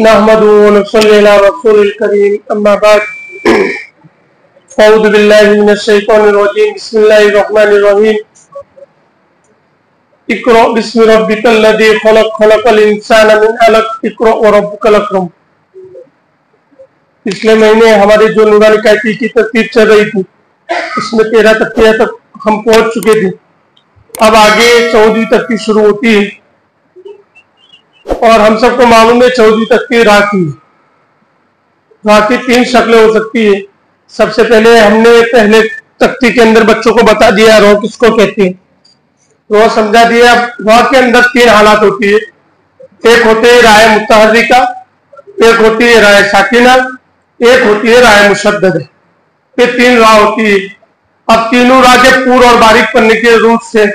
नहमदुहु व नसल्ली अला रसूलिल करीम अम्मा बाद अऊज़ु बिल्लाहि मिनश शैतानिर रजीम बिस्मिल्लाहिर रहमानिर रहीम इक़रा बिस्मि रब्बिकल लज़ी खलक़ खलक़ल इंसाना मिन अलक़ इक़रा व रब्बुकल अकरम। पिछले महीने हमारी जो नूरानी कायफी की तरतीब चल रही थी उसमें 13 तख्तियाँ तक हम पहुंच चुके थे। अब आगे 14वीं तख्ती शुरू होती है और हम सबको मालूम है 14वीं तख्ती राखी। राखी 3 शक्लें हो सकती है। सबसे पहले हमने पहले तख्ती के अंदर बच्चों को बता दिया रो किसको कहते हैं, रो समझा दिया। रो के अंदर 3 हालात होती है। एक होती है राय मुतहर्रिका, एक होती है राय साकिना, एक होती है राय मुशद्दद। ये 3 राह होती है। अब तीनों राह के पूर्ण और बारीक पढ़ने के रूप से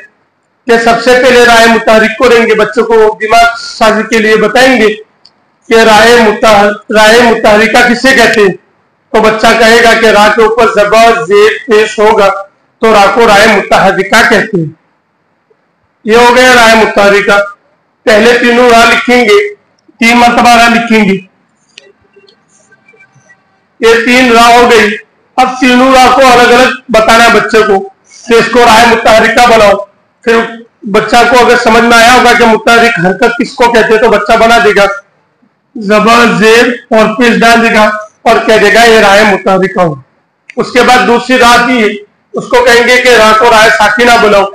कि सबसे पहले राय मुतहर्रिक को रहेंगे, बच्चों को दिमाग साजी के लिए बताएंगे कि राय मुतहर्रिका किसे कहते हैं। तो बच्चा कहेगा कि रा के ऊपर ज़बर ज़ेर पेश होगा तो रा को राय मुतहर्रिका कहते हैं। ये हो गया राय मुतहर्रिका। पहले तीनों राह लिखेंगे, 3 मरतबा राह लिखेंगे। ये 3 राह हो गई। अब तीनों राह को अलग अलग बताना बच्चे को कि इसको राय मुतहर्रिका बनाओ। फिर बच्चा को अगर समझ में आया होगा कि मुतहर्रिक हरकत किसको कहते हैं तो बच्चा बना देगा, ज़बर ज़ेर और पेश डाल देगा और कह देगा ये राय मुतहर्रिका हो। उसके बाद दूसरी राह की है, उसको कहेंगे कि राह को राय साकिना बनाओ।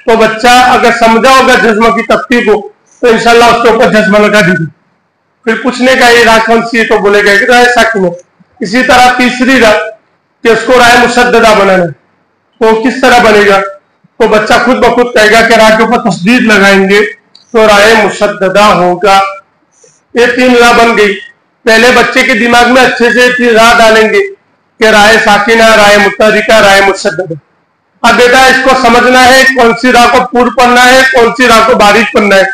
तो बच्चा अगर समझा होगा जज्म की तख्ती को तो इंशाल्लाह उसके ऊपर जज्म लगा देगा। फिर पूछने का ये राह कौन सी है तो बोलेगा कि राय साकिना। इसी तरह तीसरी राह कि उसको राय मुशद्ददा बनाना है तो किस तरह बनेगा तो बच्चा खुद ब खुद कहेगा कि राह के ऊपर तस्दीद लगाएंगे तो राय मुशद्ददा होगा। ये 3 राह बन गई। पहले बच्चे के दिमाग में अच्छे से 3 राह डालेंगे कि राय साकिना, राय मुतहर्रिका, राय मुशद्ददा। अब बेटा इसको समझना है कौन सी राह को पूर्ण पढ़ना है, कौन सी राह को बारीक पढ़ना है।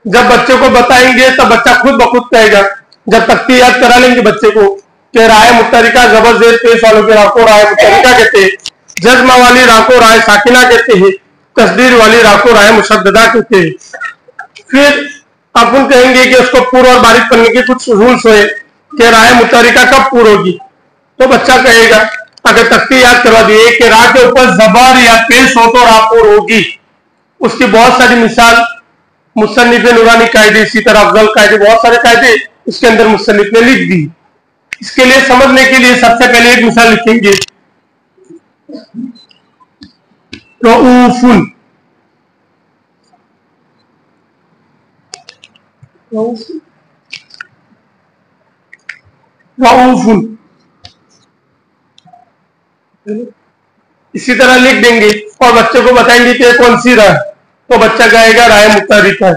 जब बच्चे को बताएंगे तब बच्चा खुद ब खुद कहेगा। जब तख्ती याद करा लेंगे बच्चे को कि राय मुतहर्रिका ज़बर ज़ेर पेश वालों की राह को राय मुतहर्रिका कहते हैं, जज्म वाली राह को राय साकिना कहते हैं, तस्दीर वाली राह को राय मुशद्ददा कहते हैं। फिर अपन कहेंगे कि उसको पूर्ण और बारीक पढ़ने के कुछ रूल्स हुए कि राय मुतहर्रिका कब पूर्ण होगी। तो बच्चा कहेगा अगर तख्ती याद करवा दिए कि राह के ऊपर ज़बर या पेश हो तो राह पूर्ण होगी। उसकी बहुत सारी मिसाल मुसन्निफ नूरानी कायदे, इसी तरह अफजल कायदे, बहुत सारे कायदे उसके अंदर मुसन्निफ ने लिख दी। इसके लिए समझने के लिए सबसे पहले एक मिसाल लिखेंगे, रऊफुन। रऊफुन इसी तरह लिख देंगे और बच्चे को बताएंगे कि कौन सी राह, तो बच्चा कहेगा राय मुतहर्रिका है।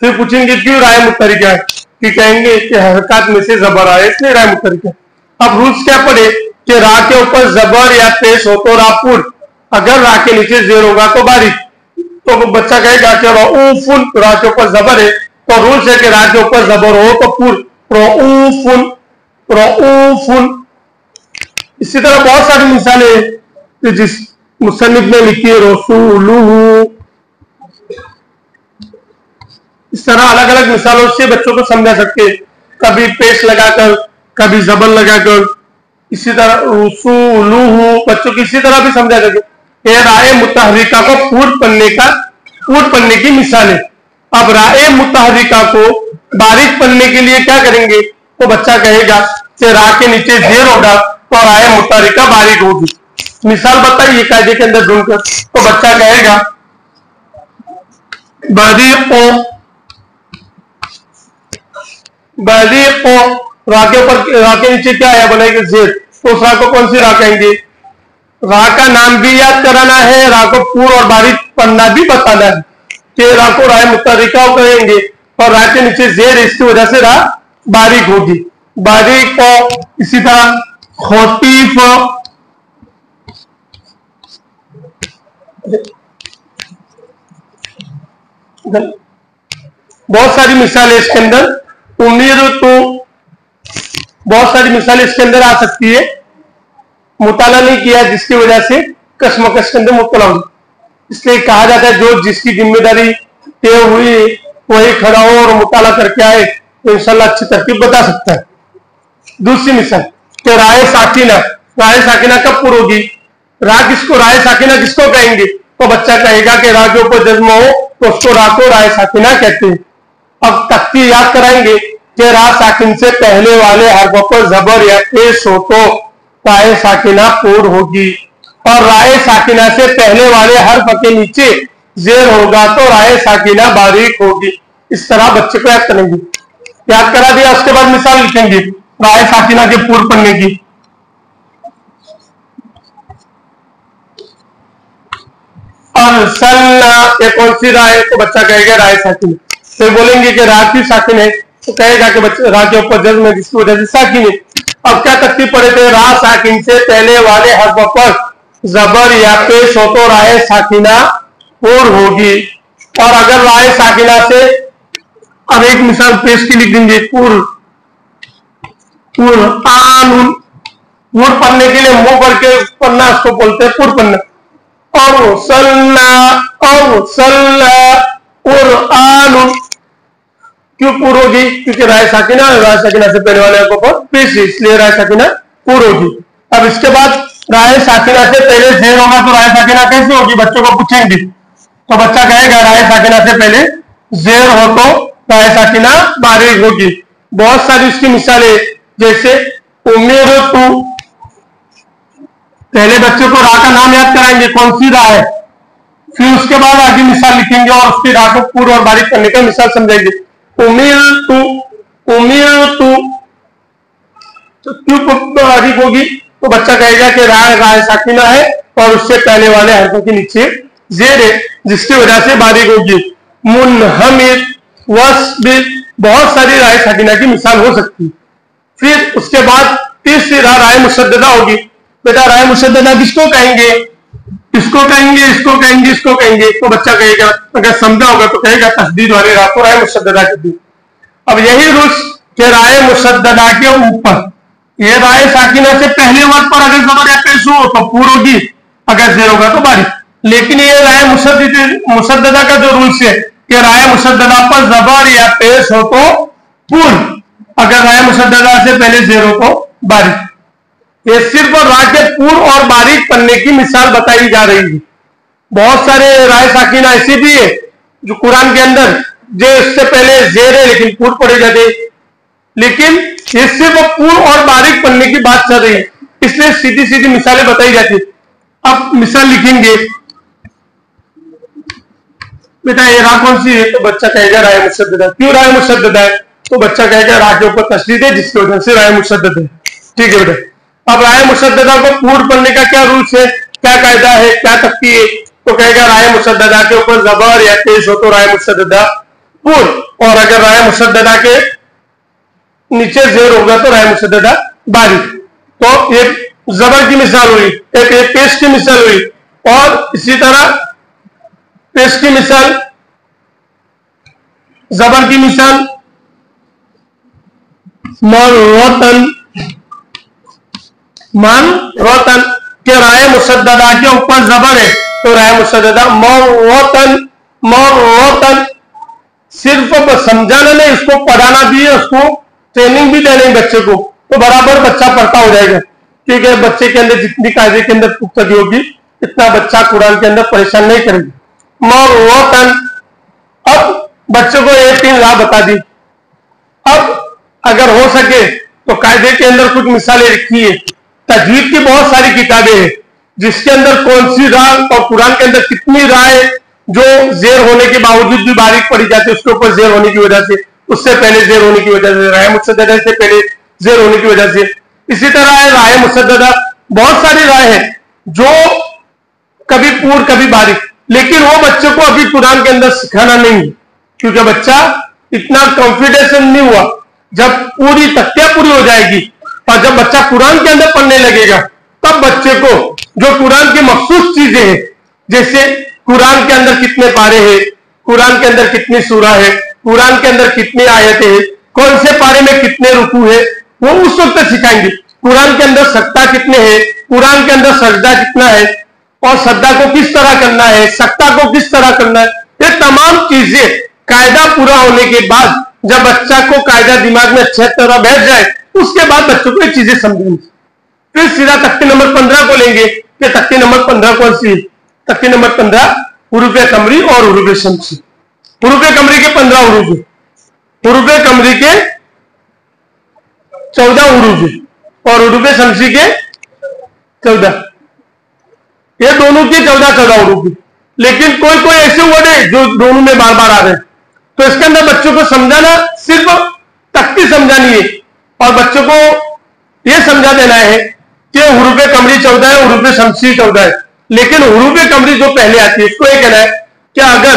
फिर पूछेंगे क्यों राय मुतहर्रिका है, कि कहेंगे कि हरकत में से ज़बर आए इसलिए राय मुतहर्रिका। अब रूल्स क्या पड़े कि राह के ऊपर ज़बर या पेश हो तो राह पूर्ण, अगर राह के नीचे ज़ेर होगा तो बारीक। तो बच्चा कहेगा कि रऊफुन, राह के ऊपर ज़बर है तो रूल्स है कि राह के ऊपर ज़बर हो तो पूर्ण, रऊफुन रऊफुन। इसी तरह बहुत सारी मिसालें जिस मुसन्निफ ने लिखी है, रसूलुहु। इस तरह अलग अलग मिसालों से बच्चों को समझा सकते हैं, कभी पेश लगाकर, कभी ज़बर लगाकर। इसी तरह रसूलुहु बच्चों की इसी तरह भी समझा सके। ये राय मुतहर्रिका को पूर्ण पढ़ने की मिसाल है। अब राय मुतहर्रिका को बारीक पढ़ने के लिए क्या करेंगे तो बच्चा कहेगा कि राह के नीचे ज़ेर होगा तो राय मुतहर्रिका बारीक होगी। मिसाल बताइए कायदे के अंदर ढूंढकर, तो बच्चा कहेगा बरीक़ो, बरीक़ो। राह के ऊपर, राह के नीचे क्या है बनेगी ज़ेर, तो उस राह को कौन सी राह कहेंगे। राह का नाम भी याद कराना है, राह को पूर्ण और बारीक पढ़ना भी बताना है कि राह को राय मुतहर्रिका कहेंगे और राह के नीचे ज़ेर, इसकी वजह से राह बारीक होगी, बारीक़ो। इसी तरह खतीफ, बहुत सारी मिसालें इसके अंदर, उम्मीद तो बहुत सारी मिसालें इसके अंदर आ सकती है। मुताला नहीं किया जिसकी वजह से कश्मकश के अंदर मुब्तला हुई। इसलिए कहा जाता है जो जिसकी जिम्मेदारी तय हुई वही खड़ा हो और मुताला करके आए तो इंशाल्लाह अच्छी तरकीब बता सकता है। दूसरी मिसाल कि राय साकिना कब पूरी होगी? राय साकिना किसको कहेंगे? तो बच्चा कहेगा कि रा के ऊपर जज्म हो तो उसको रा को राय साकिना कहते हैं। अब तख्ती याद कराएंगे कि रा साकिन से पहले वाले हर्फ पर जबर या पेश हो तो राय साकिना पूर्ण होगी, और राय साकिना से पहले वाले हर्फ के नीचे जेर होगा तो राय साकिना बारीक होगी। इस तरह बच्चे को याद करेंगे। याद करा दिया, उसके बाद मिसाल लिखेंगे राय साकिना के पूर्व पढ़ने की। ये कौन सी राय? तो बच्चा कहेगा राय साकिन। फिर बोलेंगे कि रा की साकिन है, तो कहेगा कि बच्चा रा के ऊपर जज्म है जिसकी वजह से साकिन है। अब क्या तख्ती पढ़े थे? रा साकिन से पहले वाले हर्फ पर जबर या पेश हो तो राय साकिना पूर्ण होगी, और अगर राय साकिना से, अब एक मिसाल पेश की लिख देंगे, पूर्ण पढ़ने के लिए मुंह भर के पढ़ना, उसको बोलते हैं पूर्ण पढ़ना। क्यों पूर्ण होगी? क्योंकि राय साकिना से पहले वाले पर पेश है, इसलिए राय साकिना पूर्ण होगी। अब इसके बाद राय साकिना से पहले जेर होगा तो राय साकिना कैसे होगी? बच्चों को पूछेंगे तो बच्चा कहेगा राय साकिना से पहले जेर हो तो राय साकिना बारीक होगी। बहुत सारी इसकी मिसालें, जैसे उम्र तू, पहले बच्चे को रा का नाम याद कराएंगे कौन सी रा है, फिर उसके बाद आगे मिसाल लिखेंगे और उसकी रा को पूर्ण और बारीक करने का मिसाल समझाएंगे। उम्र तू तो क्यों बारीक होगी? तो बच्चा कहेगा कि राय साकिना है और उससे पहले वाले हर्फों के नीचे जेर है जिसकी वजह से बारीक होगी। मुनहमिर, वस्बिर, बहुत सारी राय साकिना की मिसाल हो सकती है। फिर उसके बाद तीसरी राय मुशद्ददा होगी। बेटा राय मुशद्ददा किसको कहेंगे? इसको कहेंगे, इसको कहेंगे, इसको कहेंगे। तो बच्चा कहेगा, अगर समझा होगा तो कहेगा तस्दीद वाले रा को राय मुशद्ददा कहते हैं। अब यही रुस के राय मुशद्ददा के ऊपर, ये राय साकिना से पहले वर्ड पर अगर जबर या पेश हो तो पूर्ण होगी, अगर जेर होगा तो बारीक। लेकिन ये राय मुशद्ददा का जो रूल्स है कि राय मुशद्ददा पर जबर या पेश हो तो पूर्ण, अगर राय मुशद्ददा से पहले जेर हो तो बारीक। ये सिर्फ रा के पूर्ण और बारीक पढ़ने की मिसाल बताई जा रही है। बहुत सारे राय साकिना ऐसी भी है जो कुरान के अंदर जो इससे पहले जेर है लेकिन पूर्ण पढ़े जाते, लेकिन ये सिर्फ पूर्ण और बारीक पढ़ने की बात चल रही है, इसलिए सीधी सीधी मिसालें बताई जाती। अब मिसाल लिखेंगे, बेटा ये रा कौन सी है? तो बच्चा कहेगा राय मुशद्ददा। क्यों राय मुशद्ददा है? तो बच्चा कहेगा रा के ऊपर तशदीद है जिसकी वजह से राय मुशद्ददा है। ठीक है बेटा। अब राय मुशद्ददा को पूर्ण पढ़ने का क्या रूल्स है, क्या कायदा है, क्या तख्ती है? तो कहेगा राय मुशद्ददा के ऊपर जबर या पेश हो तो राय मुशद्ददा पूर्ण, और अगर राय मुशद्ददा के नीचे जेर होगा तो राय मुशद्ददा बारीक। तो ये जबर की मिसाल हुई, एक पेश की मिसाल हुई, और इसी तरह पेश की मिसाल, जबर की मिसाल मन रोतन के राय मुशद्ददा के ऊपर जबर है तो राय मुशद्ददा मोतन। सिर्फ समझाना नहीं, उसको पढ़ाना भी है, उसको ट्रेनिंग भी देनी बच्चे को, तो बराबर बच्चा पढ़ता हो जाएगा। क्योंकि बच्चे के अंदर जितनी कायदे के अंदर पुख्तगी होगी इतना बच्चा कुरान के अंदर परेशान नहीं करेगा। मोतन। अब बच्चे को एक 3 राह बता दी। अब अगर हो सके तो कायदे के अंदर कुछ मिसालें लिखी है। तजवीद की बहुत सारी किताबें हैं जिसके अंदर कौन सी राह और कुरान के अंदर कितनी राय जो जेर होने के बावजूद भी बारीक पड़ी जाती है, उसके ऊपर जेर होने की वजह से, उससे पहले जेर होने की वजह से, राय मुशद्ददा से पहले जेर होने की वजह से। इसी तरह है राय मुशद्ददा, बहुत सारी राय है जो कभी पूर्ण कभी बारीक, लेकिन वो बच्चे को अभी कुरान के अंदर सिखाना नहीं, क्योंकि बच्चा इतना कॉन्फिडेंस नहीं हुआ। जब पूरी तख्तियां पूरी हो जाएगी और जब बच्चा कुरान के अंदर पढ़ने लगेगा तब बच्चे को जो कुरान की मखसूस चीजें हैं, जैसे कुरान के अंदर कितने पारे हैं, कुरान के अंदर कितनी सूरा है, कुरान के अंदर कितनी आयतें हैं, कौन से पारे में कितने रुकू है, वो उस वक्त सिखाएंगे। कुरान के अंदर सत्ता कितने हैं, कुरान के अंदर सजदा कितना है, और सजदा को किस तरह करना है, सक्ता को किस तरह करना है, ये तमाम चीजें कायदा पूरा होने के बाद जब बच्चा को कायदा दिमाग में अच्छी तरह बैठ जाए उसके बाद बच्चों को ये चीजें समझेंगे। फिर सीधा तख्ती नंबर 15 को लेंगे कि तख्ती नंबर 15 कौन सी? तख्ती नंबर 15 हुरूफ कमरी और हुरूफ शमसी। हुरूफ कमरी के 15 हुरूफ है, हुरूफ कमरी के 14 हुरूफ है और हुरूफ शमसी के 14। ये दोनों के 14 हुरूफ है, लेकिन कोई कोई ऐसे वर्ड है जो दोनों में बार बार आ रहे हैं, तो इसके अंदर बच्चों को समझाना सिर्फ तख्ती समझानी है और बच्चों को यह समझा देना है कि हुरूफ कमरी 14 है, हुरूफ शमसी 14 है। लेकिन हुरूफ कमरी जो पहले आती है इसको यह कहना है कि अगर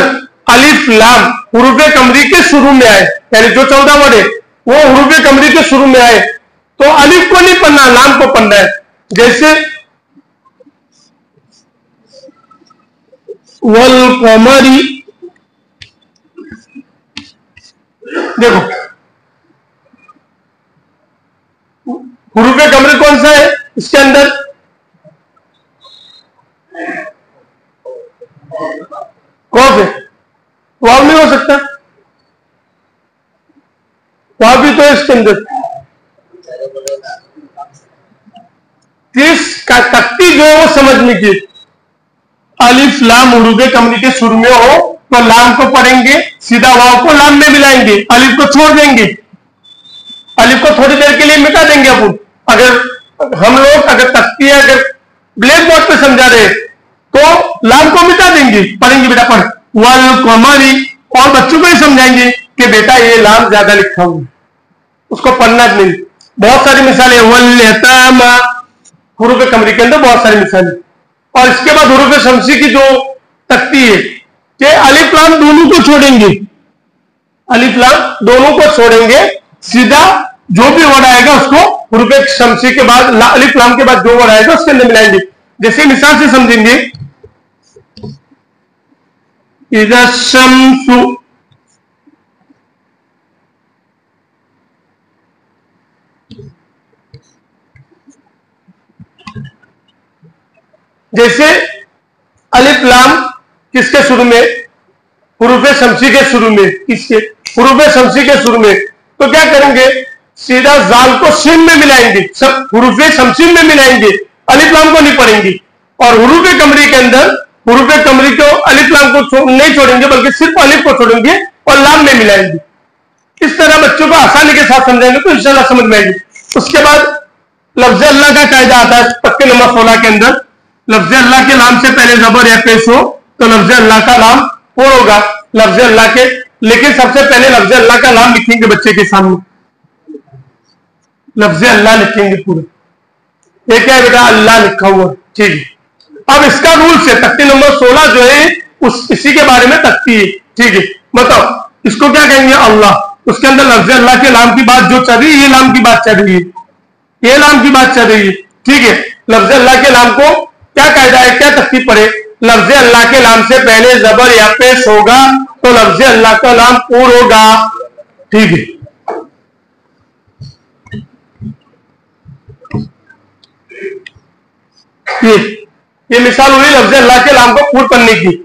अलिफ लाम हुरूफ कमरी के शुरू में आए, यानी जो 14 वर्ड है वो हुरूफ कमरी के शुरू में आए, तो अलिफ को नहीं पढ़ना, लाम को पढ़ना है। जैसे वल कमरी, देखो हुरूफ कमरी कौन सा है इसके अंदर? कौफ है, वाव नहीं हो सकता, वाव भी तो है इसके अंदर। इसका तख्ती जो है वो समझने की, अलिफ लाम हुरूफ कमरी के शुरू में हो तो लाम को पढ़ेंगे, सीधा वाव को लाम में मिलाएंगे, अलिफ को छोड़ देंगे, अलिफ को थोड़ी देर के लिए मिटा देंगे अपन। अगर हम लोग अगर तख्ती अगर ब्लैक बोर्ड पे समझा रहे तो लाम को मिटा देंगे, पढ़ेंगे बेटा पढ़ वल कमरी, और बच्चों को ही समझाएंगे कि बेटा ये लाम ज्यादा लिखा हुआ है, उसको पढ़ना नहीं। बहुत सारी मिसालें वल यतामा, हुरूफ कमरी के अंदर बहुत सारी मिसालें। और इसके बाद हुरूफ शमसी की जो तख्ती है कि अलिफ लाम दोनों को छोड़ेंगे, अलिफ लाम दोनों को छोड़ेंगे, सीधा जो भी वर्ड आएगा उसको हुरूफ शमसी के बाद अलिफ लाम के बाद जो वर्ड आएगा उसके अंदर मिलाएंगे। जैसे मिसाल से समझेंगे, इज़ा शम्सु, जैसे अलिफ लाम किसके शुरू में? हुरूफ शमसी के शुरू में। किसके? हुरूफ शमसी के शुरू में। तो क्या करेंगे? सीधा जाल को सिन में मिलाएंगे, हुरूफ शमसी में मिलाएंगे, अलिफ लाम को नहीं पढ़ेंगे। और हुरूफ कमरी के अंदर हुरूफ कमरी को अलिफ लाम को नहीं छोड़ेंगे, बल्कि सिर्फ अलिफ को छोड़ेंगे और लाम में मिलाएंगे। इस तरह बच्चों को आसानी के साथ समझाएंगे तो इंशाल्लाह समझ में आएगी। उसके बाद लफ्ज अल्लाह का कायदा आता है तख्ती नंबर 16 के अंदर। लफ्ज अल्लाह के नाम से पहले जबर या पेश हो तो लफ्ज अल्लाह का नाम और होगा लफ्ज अल्लाह के, लेकिन सबसे पहले लफ्ज अल्लाह का नाम लिखेंगे बच्चे के सामने, लफ्ज अल्लाह लिखेंगे पूरा। ये क्या है बेटा? अल्लाह लिखा हुआ, ठीक है। अब इसका रूल से तख्ती नंबर 16 जो है इसी के बारे में तख्ती है, ठीक है। बताओ इसको क्या कहेंगे? अल्लाह। उसके अंदर लफ्ज अल्लाह के नाम की बात जो चल रही है, ये नाम की बात चल रही है, ये नाम की बात चल रही है, ठीक है। लफ्ज अल्लाह के नाम को क्या कायदा है, क्या तख्ती पड़े? लफ्ज अल्लाह के नाम से पहले जबर या पेश होगा तो लफ्ज अल्लाह का नाम पूर होगा, ठीक है। ये मिसाल हुई लफ्ज अल्लाह के नाम को पूर करने की।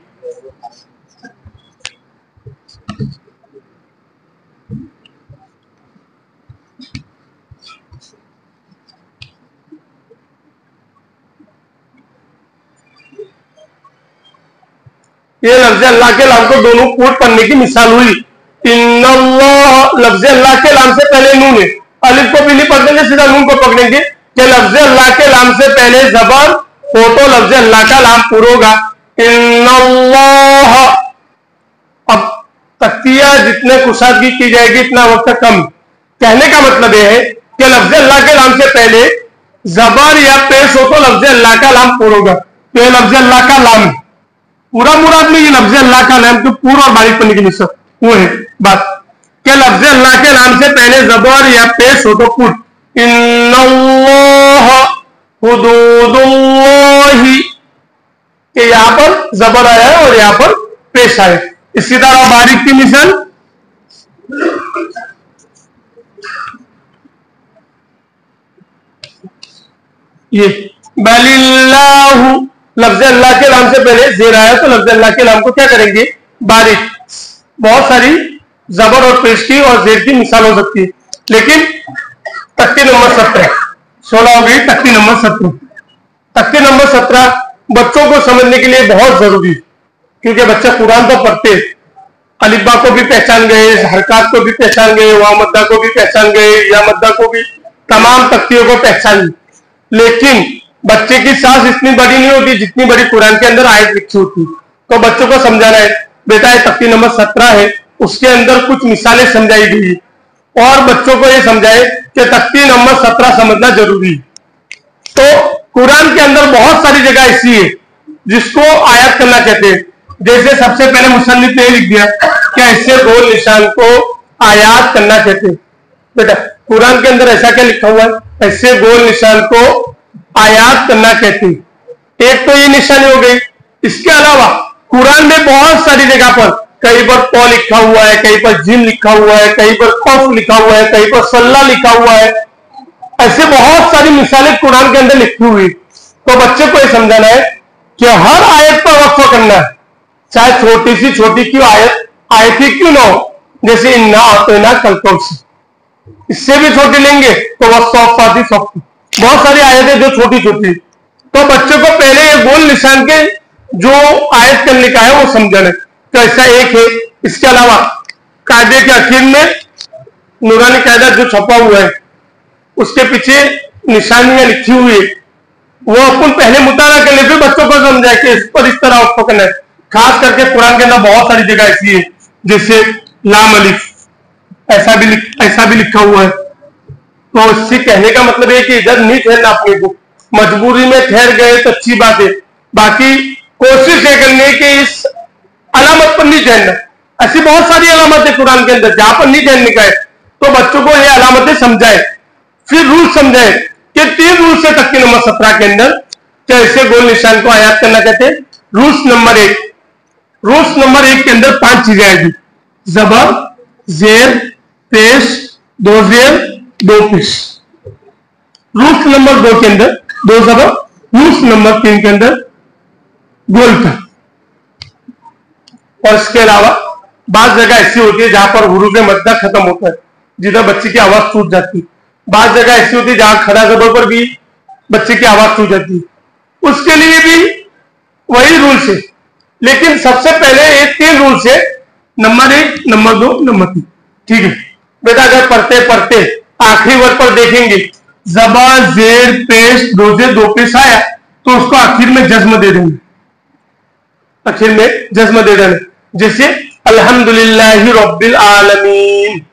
ये लफ्ज अल्लाह के नाम को दोनों पूर करने की मिसाल हुई। इन्नल्लाह, लफ्ज अल्लाह के नाम से पहले नून है, अलिफ को भी नहीं पकड़ेंगे, सीधा नून को पकड़ेंगे कि लफ्ज अल्लाह के नाम से पहले जबर हो तो लफ्ज अल्लाह का नाम पूर होगा। इन्नल्लाह। अब तख्तिया जितने कुशादगी की जाएगी इतना वक्त कम। कहने का मतलब यह है कि लफ्ज अल्लाह के नाम से पहले जबर या पेश हो तो लफ्ज अल्लाह का नाम पूर होगा। तो ये लफ्ज अल्लाह का नाम पूरा मुराद नहीं, ये लफ्ज अल्लाह का नाम तो पूरा और बारीक पढ़ने की निस्बत वो है बात। क्या लफ्ज अल्लाह के नाम से पहले जबर या पेश हो तो पूर। इन्नल्लाह हुदूदुल्लाही, कि यहां पर जबर आया है और यहां पर पेश आया। इसी तरह बारीक की मिसाल, ये बलिल्लाहु, लफ्ज अल्लाह के नाम से पहले जेर आया तो लफ्ज अल्लाह के नाम को क्या करेंगे? बारीक। बहुत सारी जबर और पेश की और जेर की मिसाल हो सकती है। लेकिन तख्ती नंबर 17 16 हो गई, तख्ती नंबर 17। तख्ती नंबर 17 बच्चों को समझने के लिए बहुत जरूरी है, क्योंकि बच्चे कुरान तो पढ़ते, अलिब्बा को भी पहचान गए, हरकत को भी पहचान गए, वाह मद्दा को भी पहचान गए, या मद्दा को भी, तमाम तख्तियों को पहचान ली, लेकिन बच्चे की सांस इतनी बड़ी नहीं होती जितनी बड़ी कुरान के अंदर आयत लिखी होती। तो बच्चों को समझाना है, बेटा ये तख्ती नंबर 17 है, उसके अंदर कुछ मिसालें समझाई गई है, और बच्चों को ये समझाए कि तख्ती नंबर 17 समझना जरूरी है। तो कुरान के अंदर बहुत सारी जगह ऐसी है जिसको आयत करना कहते हैं। जैसे सबसे पहले मुसन्निफ ने लिख दिया कि ऐसे गोल निशान को आयात करना कहते हैं। बेटा कुरान के अंदर ऐसा क्या लिखा हुआ है? ऐसे गोल निशान को आयात करना कहते हैं। एक तो ये निशानी हो गई। इसके अलावा कुरान में बहुत सारी जगह पर कहीं पर पौ लिखा हुआ है, कहीं पर जिम लिखा हुआ है, कहीं पर कफ लिखा हुआ है, कहीं पर सल्ला लिखा हुआ है। ऐसे बहुत सारी मिसालें कुरान के अंदर लिखी हुई। तो बच्चे को यह समझाना है कि हर आयत पर वक्फ करना है, चाहे छोटी सी छोटी क्यों आयत ही क्यों ना हो। जैसे इन्ना आतना कल से, इससे भी छोटी लेंगे तो वह सौफाती सौफी, बहुत सारी आयतें जो छोटी छोटी। तो बच्चे को पहले ये गोल निशान के जो आयत करने का है वो समझना है। तो ऐसा एक है। इसके अलावा कायदे के आखिर में नूरानी कायदा जो छपा हुआ है उसके पीछे निशानियां लिखी हुई है, वो अपन पहले मुताला कर ले, फिर बच्चों को समझाए कि इस पर इस तरह पकड़ना है। खास करके कुरान के अंदर बहुत सारी जगह ऐसी है, जैसे लाम अलिफ ऐसा भी लिखा हुआ है। तो इससे कहने का मतलब है कि इधर नहीं ठहरना, अपने को मजबूरी में ठहर गए तो अच्छी बात है, बाकी कोशिश ये करनी है कि इस अलामत पर नहीं ठहरना। ऐसी बहुत सारी अलामत है कुरान के अंदर जहां पर नहीं ठहरने का है। तो बच्चों को ये अलामतें समझाए, फिर रूल समझाए कि 3 रूल से तख्ती नंबर 17 के अंदर कैसे गोल निशान को आयात करना कहते हैं। रूल्स नंबर 1 के अंदर 5 चीजें आएगी: जबर, जेर, पेश, 2 जेर, 2 पेश। रूल्स नंबर 2 के अंदर 2 जबर। रूल्स नंबर 3 के अंदर गोल का। और इसके अलावा बात जगह ऐसी होती है जहां पर हुरूफ मद्दा खत्म होता है, जिधर बच्चे की आवाज टूट जाती है। बात जगह ऐसी होती है जहां खड़ा जबर पर भी बच्चे की आवाज टूट जाती है, उसके लिए भी वही रूल्स है। लेकिन सबसे पहले ये 3 रूल्स है, नंबर 1, नंबर 2, नंबर 3। ठीक है बेटा, अगर पढ़ते पढ़ते आखिरी वर्ड पर देखेंगे जबर, जेर, पेश, 2 जेर, 2 पेश आया तो उसको आखिर में जज्म दे देंगे, आखिर में जज्म दे देंगे। जैसे अल्हम्दुलिल्लाहि रब्बिल आलमीन,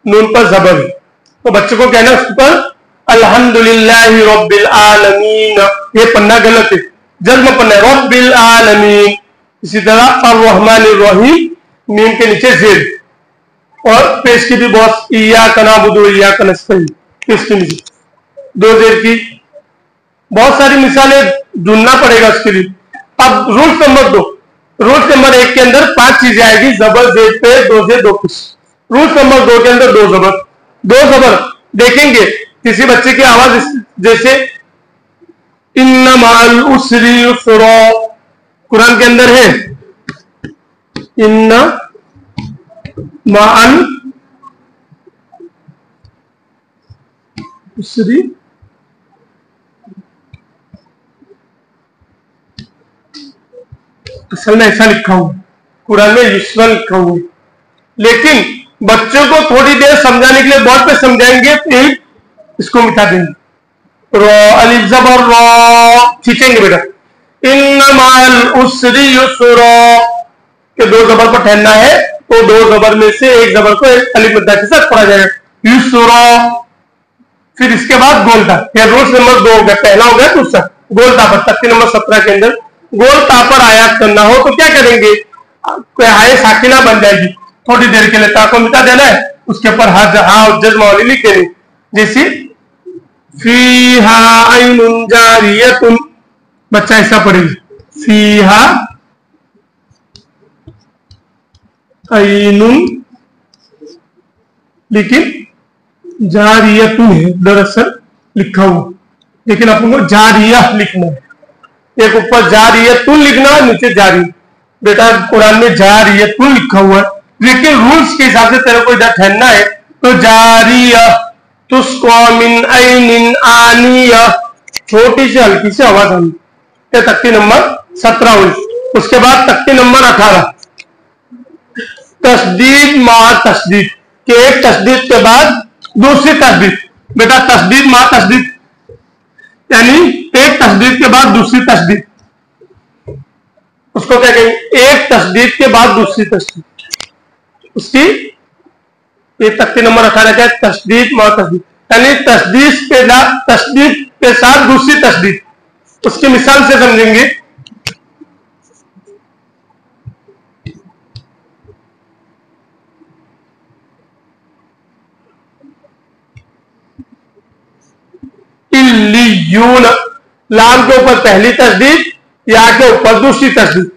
नून पर जबर है तो बच्चे को कहना उस पर अल्हम्दुलिल्लाहि रब्बिल आलमीन। ये पन्ना गलत है, जज्म पन्ना है, रब्बिल आलमीन। इसी तरह अर्रहमानिर रहीम, मीम के नीचे जेर। और पेश की भी बहुत, इय्याका नअबुदु व इय्याका नस्तईन, पेश के नीचे 2 जेर की बहुत सारी मिसालें ढूंढना पड़ेगा उसके लिए। अब रूल्स नंबर 2, रूल्स नंबर 1 के अंदर 5 चीजें आएगी: जबर, जेर, पेश, 2 जेर, 2 पेश। रूल्स नंबर 2 के अंदर 2 जबर। 2 जबर देखेंगे किसी बच्चे की आवाज जैसे इन्ना माल उसरी युसरा, कुरान के अंदर है इन्ना माल उसरी, असल में ऐसा लिखा हुआ कुरान में युसरा लिखा हुआ, लेकिन बच्चों को थोड़ी देर समझाने के लिए बहुत पे समझाएंगे फिर इसको मिटा देंगे। रो अलिफ जबर रो खींचेंगे बेटा, इन्नमाल उसरी युसरा के 2 जबर पर ठहरना है तो 2 जबर में से 1 जबर को अलिफ मद्दा के साथ पढ़ा जाएगा, युसरा। फिर इसके बाद गोलता, यह रूल्स नंबर 2 हो गया, पहला हो गया दूसरा। गोलता पर तख्ती नंबर 17 के अंदर गोलता पर आयात करना हो तो क्या करेंगे, हाय साकिना बन जाएगी, थोड़ी देर के लिए ता को मिटा देना है, उसके ऊपर हा जज्म वाली लिख देनी। जैसे फीहा ऐनुन जारियतुन, बच्चा ऐसा पढ़ेगा फीहा ऐनुन, लेकिन जारियतुन है दरअसल लिखा हुआ, लेकिन अपन को जारिया लिखना है। एक ऊपर जारियतुन लिखना है, नीचे जारी। बेटा कुरान में जारियतुन लिखा हुआ है, लेकिन रूल्स के हिसाब से तेरे को इधर ठहरना है, तो जारिया तुस्को मिन ऐनिन आनिया, छोटी सी हल्की सी आवाज आनी। तख्ती नंबर 17 हुई। उसके बाद तख्ती नंबर 18, तस्दीद मा तस्दीद, के एक तस्दीद के बाद दूसरी तस्दीद। बेटा तस्दीद मा तस्दीद यानी एक तस्दीद के बाद दूसरी तस्दीद, उसको क्या कहेंगे? एक तस्दीद के बाद दूसरी तस्दीद। उसकी ये तख्ती नंबर 18 क्या है? तस्दीद मा तस्दीद, यानी तस्दीद के साथ दूसरी तस्दीद। उसकी मिसाल से समझेंगे। इल्लियून, लाम के ऊपर पहली तस्दीद, या के ऊपर दूसरी तस्दीद।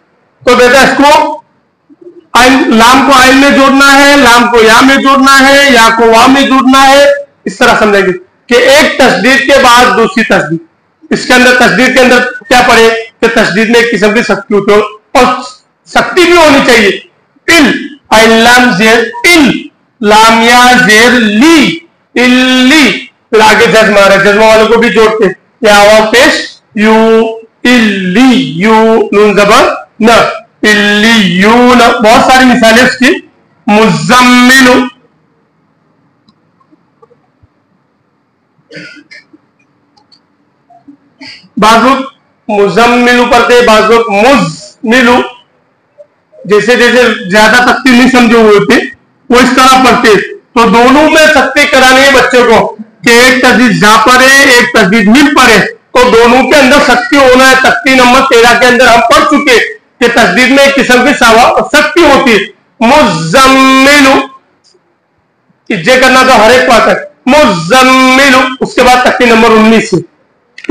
तो बेटा इसको लाम को आइन में जोड़ना है, लाम को या में जोड़ना है, या को वा में जोड़ना है। इस तरह समझेंगे कि एक तस्दीद के बाद दूसरी तस्दीद। इसके अंदर तस्दीद के अंदर क्या पढ़े कि तस्दीद में एक किस्म की सख्ती होती है, और सख्ती भी होनी चाहिए। इल लाम जेर इल, लाम या जेर ली, इल्ली, फिर आगे जज्मा है, जज्मा वालों को भी जोड़ते, या आवाज पेश यू, इल्ली यू, नून जबर न, इल्लियून। बहुत सारी मिसालें उसकी। मुज़म्मिलु, बाजू मुज़म्मिलु पढ़ते, बाजू मुज़मिलु। जैसे जैसे ज्यादा तख्ती नहीं समझे हुए थे वो इस तरह पढ़ते। तो दोनों में सख्ती करानी है बच्चे को कि एक तस्दीद जा पढ़े, एक तस्दीद मिल पढ़े, तो दोनों के अंदर सख्ती होना है। तख्ती नंबर 13 के अंदर हम पढ़ चुके कि तस्दीद में एक किस्म की सख्ती होती है। मुज़म्मिलु, इज्जे करना तो हर एक बात है। मुज़म्मिलु, उसके बाद तख्ती नंबर 19 से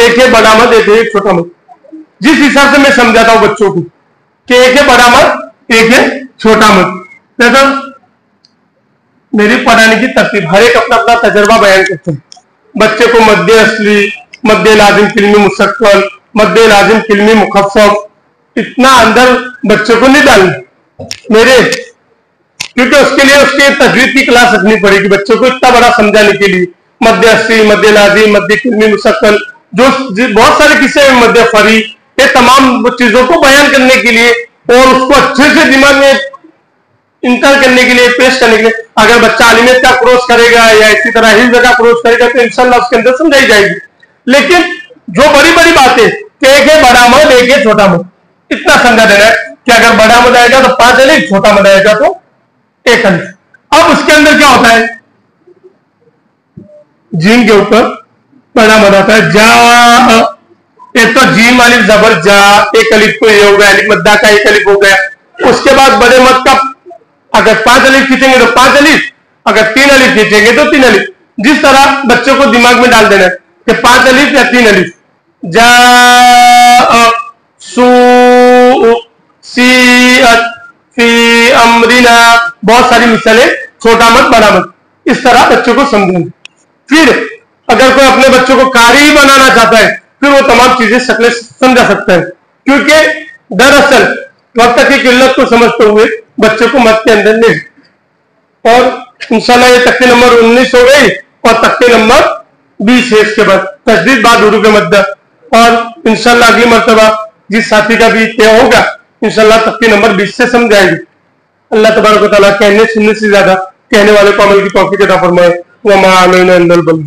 एक है बड़ा मत, एक है छोटा मत। जिस हिसाब से मैं समझाता हूं बच्चों को कि एक है बड़ा मत, एक है छोटा मत। देखो मेरी पढ़ाने की तरतीब, हर एक अपना अपना तजर्बा बयान करते हैं। बच्चे को मद्दे असली, मद्दे लाजिम किल्मी मुस्तक़बल, मद्दे लाजिम किल्मी मुखफ़फ़, इतना अंदर बच्चे को नहीं डालना मेरे, क्योंकि उसके लिए उसके तजवीज़ की क्लास रखनी पड़ेगी बच्चों को इतना बड़ा समझाने के लिए। मद्दे असली, मद्दे लाजिम, मद्दे किल्मी मुस्तक़बल, जो बहुत सारे किस्से हैं, मद्दे फरी, ये तमाम चीजों को बयान करने के लिए और उसको अच्छे से दिमाग में इंटर करने के लिए, पेश करने के लिए। अगर बच्चा अलिमियत का क्रॉस करेगा या इसी तरह हिफ्ज़ का क्रॉस करेगा तो इंशाल्लाह उसके अंदर समझाई जाएगी। लेकिन जो बड़ी बड़ी बातें कि एक है बड़ा मद, एक है छोटा मद, इतना समझा देना है कि अगर बड़ा मद आएगा तो 5 अलिफ, छोटा मद आएगा तो 1 अलिफ। अब उसके अंदर क्या होता है? जीम के ऊपर बड़ा मद आता है। जा, एक तो जीम अलिफ जबर जा, 1 अलिफ तो ये हो गया, अलिफ मद्दा का 1 अलिफ हो गया। उसके बाद बड़े मद का अगर 5 अलिफ खींचेंगे तो 5 अलिफ, अगर 3 अलिफ खींचेंगे तो 3 अलिफ। जिस तरह बच्चों को दिमाग में डाल देना है कि 5 अलिफ या 3 अलिफ। जा, सू, सीअत, फी अमरिना, बहुत सारी मिसालें, छोटा मत बड़ा मत, इस तरह बच्चों को समझेंगे। फिर अगर कोई अपने बच्चों को कारी बनाना चाहता है फिर वो तमाम चीजें शक्लें समझा सकता है, क्योंकि दरअसल वक्त की किल्लत को समझते हुए बच्चे को मत के अंदर ले। और इंशाल्लाह ये तख्ती नंबर 19 हो गई और तख्ती नंबर 20 है। इसके बाद तस्दीद बाद हुरूफ मद्दा, और इंशाल्लाह अगली मर्तबा जिस साथी का भी तय होगा इंशाल्लाह तख्ती नंबर 20 से समझाएगी। अल्लाह तबारक व तआला कहने सुनने से ज्यादा कहने वाले को अमल की तौफीक अता फरमाए। व मा अलैना इल्लल बलाग।